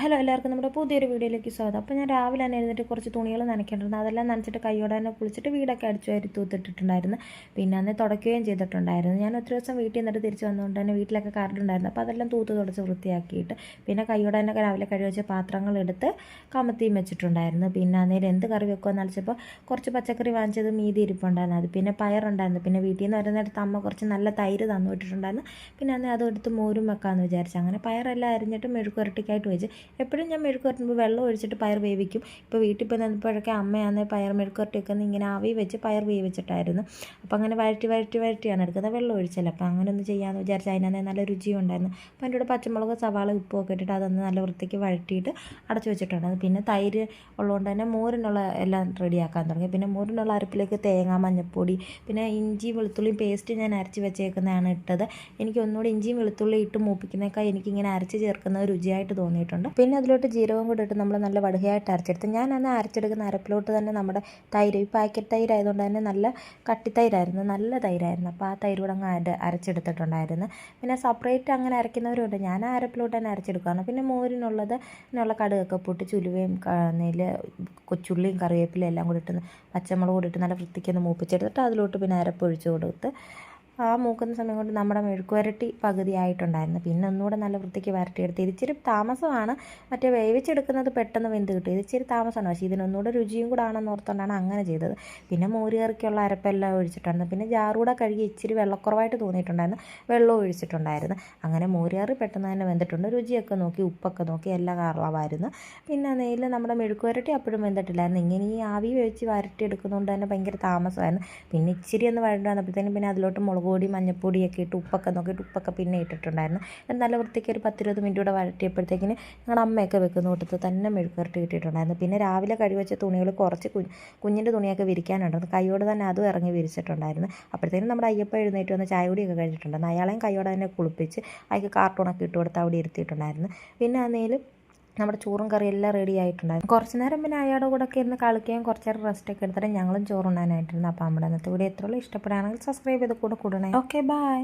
Hello എല്ലാവർക്കും നമ്മുടെ പുതിയൊരു വീഡിയോയിലേക്ക് സ്വാഗതം. അപ്പോൾ ഞാൻ രാവിലെ തന്നെ എഴുന്നേറ്റ് കുറച്ച് തുണികൾ നനയ്ക്കേണ്ടിരുന്നു. അതെല്ലാം നനച്ചിട്ട് കൈയോടെ തന്നെ കുളിച്ചിട്ട് വീടൊക്കെ അടിച്ചു വാരി തൂത്തിട്ടിട്ടുണ്ടായിരുന്നു. പിന്നെ അന്ന് തുടയ്ക്കുകയും ചെയ്തിട്ടുണ്ടായിരുന്നു. ഞാൻ ഒത്തിരി ദിവസം വീട്ടിൽ നിന്നിട്ട് തിരിച്ച് വന്നുകൊണ്ട് തന്നെ വീട്ടിലൊക്കെ കറണ്ടുണ്ടായിരുന്നു. അപ്പോൾ അതെല്ലാം തൂത്ത് തുടച്ച് വൃത്തിയാക്കിയിട്ട് പിന്നെ കൈയോടെ തന്നെ രാവിലെ കഴുകിച്ച പാത്രങ്ങളെടുത്ത് കമത്തിയും വെച്ചിട്ടുണ്ടായിരുന്നു. പിന്നെ അന്നേരം എന്ത് കറി വെക്കുമെന്ന് അടിച്ചപ്പോൾ കുറച്ച് പച്ചക്കറി വാങ്ങിച്ചത് മീതി ഇരിപ്പുണ്ടായിരുന്നു. അത് പിന്നെ പയറുണ്ടായിരുന്നു. പിന്നെ വീട്ടിൽ നിന്ന് വരുന്നിടത്ത് അമ്മ കുറച്ച് നല്ല തൈര് തന്നു വിട്ടിട്ടുണ്ടായിരുന്നു. പിന്നെ അന്ന് അതെടുത്ത് മോരും വെക്കാമെന്ന് വിചാരിച്ചു. അങ്ങനെ പയറെല്ലാം അരിഞ്ഞിട്ട് മെഴുക്കുരട്ടിക്കായിട്ട് വെച്ച് എപ്പോഴും ഞാൻ മെഴുക്ക് വരട്ടുമ്പോൾ വെള്ളം ഒഴിച്ചിട്ട് പയർ വേവിക്കും. ഇപ്പോൾ വീട്ടിൽ പോയി നിന്നപ്പോഴൊക്കെ അമ്മയാന്ന് പയർ മെഴുക്ക് വരട്ടിയൊക്കെ ഇങ്ങനെ ആവി വെച്ച് പയർ വേവിച്ചിട്ടായിരുന്നു. അപ്പോൾ അങ്ങനെ വഴറ്റിയാണ് എടുക്കുന്നത്, വെള്ളം ഒഴിച്ചല്ല. അപ്പോൾ അങ്ങനെ ഒന്ന് ചെയ്യാമെന്ന് വിചാരിച്ചാൽ അതിനകത്ത് നല്ല രുചിയും ഉണ്ടായിരുന്നു. അപ്പോൾ അതിൻ്റെ കൂടെ പച്ചമുളക്, സവാള, ഉപ്പൊക്കെ ഇട്ടിട്ട് അതൊന്ന് നല്ല വൃത്തിക്ക് വഴറ്റിയിട്ട് അടച്ചു വെച്ചിട്ടുണ്ടായിരുന്നു. പിന്നെ തൈര് ഉള്ളതുകൊണ്ട് തന്നെ മോരിനുള്ള എല്ലാം റെഡിയാക്കാൻ തുടങ്ങി. പിന്നെ മോരിനുള്ള അരപ്പിലേക്ക് തേങ്ങ, മഞ്ഞൾപ്പൊടി, പിന്നെ ഇഞ്ചി വെളുത്തുള്ളിയും പേസ്റ്റ് ഞാൻ അരച്ച് വെച്ചേക്കുന്നതാണ് ഇട്ടത്. എനിക്ക് ഒന്നുകൂടി ഇഞ്ചിയും വെളുത്തുള്ളി ഇട്ട് മൂപ്പിക്കുന്നേക്കാൾ എനിക്കിങ്ങനെ അരച്ച് ചേർക്കുന്നത് രുചിയായിട്ട് തോന്നിയിട്ടുണ്ട്. പിന്നെ അതിലോട്ട് ജീരകം കൂടെ ഇട്ട് നമ്മൾ നല്ല വടുകയായിട്ട് അരച്ചെടുത്ത് ഞാൻ അന്ന് അരച്ചെടുക്കുന്ന അരപ്പിലോട്ട് തന്നെ നമ്മുടെ തൈര്, ഈ പാക്കറ്റ് തൈര് ആയതുകൊണ്ട് തന്നെ നല്ല കട്ടിത്തൈരായിരുന്നു, നല്ല തൈരായിരുന്നു. അപ്പോൾ ആ തൈര് കൂടെ അങ്ങ് അരച്ചെടുത്തിട്ടുണ്ടായിരുന്നു. പിന്നെ സെപ്പറേറ്റ് അങ്ങനെ അരയ്ക്കുന്നവരുണ്ട്. ഞാൻ ആ അരപ്പിലോട്ട് തന്നെ അരച്ചെടുക്കുകയാണ്. പിന്നെ മോരിനുള്ളത് ഇതിനുള്ള കടുകൊക്കെ പൊട്ടിച്ച് ഉലുവയും കൊച്ചുള്ളിയും കറിവേപ്പിലയും എല്ലാം കൂടി ഇട്ട് പച്ചമുളക് കൂടി ഇട്ട് നല്ല വൃത്തിക്കൊന്ന് മൂപ്പിച്ചെടുത്തിട്ട് അതിലോട്ട് പിന്നെ അരപ്പൊഴിച്ച് കൊടുത്ത് ആ മൂക്കുന്ന സമയം കൊണ്ട് നമ്മുടെ മെഴുക്ക് വരട്ടി പകുതി ആയിട്ടുണ്ടായിരുന്നു. പിന്നെ ഒന്നുകൂടെ നല്ല വൃത്തിക്ക് വരട്ടിയെടുത്ത്. ഇതിച്ചിരി താമസമാണ്, മറ്റേ വേവിച്ചെടുക്കുന്നത് പെട്ടെന്ന് വെന്ത് കിട്ടും. ഇതിച്ചിരി താമസമാണ്, പക്ഷേ ഇതിനൊന്നുകൂടെ രുചിയും കൂടെ ആണെന്ന് ഓർത്തുകൊണ്ടാണ് അങ്ങനെ ചെയ്തത്. പിന്നെ മോര് കറിക്കുള്ള അരപ്പെല്ലാം ഒഴിച്ചിട്ടുണ്ടായിരുന്നു. പിന്നെ ജാറൂടെ കഴുകി ഇച്ചിരി വെള്ളക്കുറവായിട്ട് തോന്നിയിട്ടുണ്ടായിരുന്നു, വെള്ളം ഒഴിച്ചിട്ടുണ്ടായിരുന്നു. അങ്ങനെ മോര് കറി പെട്ടെന്ന് തന്നെ വെന്തിട്ടുണ്ട്. രുചിയൊക്കെ നോക്കി, ഉപ്പൊക്കെ നോക്കി, എല്ലാം കറവായിരുന്നു. പിന്നെ നെയ്യിൽ നമ്മുടെ മെഴുക്ക് വരട്ടി അപ്പോഴും വെന്തിട്ടില്ലായിരുന്നു. ഇങ്ങനെ ഈ ആവി വെച്ച് വരട്ടിയെടുക്കുന്നതുകൊണ്ട് തന്നെ ഭയങ്കര താമസമായിരുന്നു. പിന്നെ ഇച്ചിരി ഒന്ന് വഴണ്ട് വന്നപ്പോഴത്തേനും പിന്നെ അതിലോട്ട് മുളക് പൊടി, മഞ്ഞൾപ്പൊടിയൊക്കെ ഇട്ട് ഉപ്പൊക്കെ നോക്കിയിട്ട് ഉപ്പൊക്കെ പിന്നെ ഇട്ടിട്ടുണ്ടായിരുന്നു. നല്ല വൃത്തിക്ക് ഒരു 10-20 മിനിറ്റ് കൂടെ വഴറ്റിയപ്പോഴത്തേക്കിന് ഞങ്ങളുടെ അമ്മയൊക്കെ വെക്കുന്ന കൂട്ടത്തിൽ തന്നെ മെഴുക്ക് വരട്ടി കിട്ടിയിട്ടുണ്ടായിരുന്നു. പിന്നെ രാവിലെ കഴുകിവെച്ച തുണികൾ കുറച്ച് കുഞ്ഞിൻ്റെ തുണിയൊക്കെ വിരിക്കാനുണ്ടായിരുന്നു. കൈയോടെ തന്നെ അതും ഇറങ്ങി വിരിച്ചിട്ടുണ്ടായിരുന്നു. അപ്പോഴത്തേനും നമ്മുടെ അയ്യപ്പ എഴുന്നേറ്റ് വന്ന് ചായ കുടിയൊക്കെ കഴിഞ്ഞിട്ടുണ്ടായിരുന്നു. അയാളെയും കൈയോടെ തന്നെ കുളിപ്പിച്ച് അയാൾക്ക് കാർട്ടൂണൊക്കെ ഇട്ട് കൊടുത്ത് അവിടെ ഇരുത്തിയിട്ടുണ്ടായിരുന്നു. പിന്നെ അന്നേലും നമ്മുടെ ചോറും കറിയും എല്ലാം റെഡി ആയിട്ടുണ്ടായിരുന്നു. കുറച്ച് നേരം പിന്നെ അയാളുടെ കൂടെ ഒക്കെ ഇരുന്ന് കളിക്കുകയും കുറച്ച് നേരം റെസ്റ്റൊക്കെ എടുത്തിട്ട് ഞങ്ങളും ചോറുണ്ണാനായിട്ടിരുന്നു. അപ്പോൾ നമ്മുടെ ഇന്നത്തെ വീഡിയോ എത്രയുള്ളൂ, ഇഷ്ടപ്പെടുകയാണെങ്കിൽ സബ്സ്ക്രൈബ് ചെയ്ത് കൂടെ കൂടണേ. Okay, by.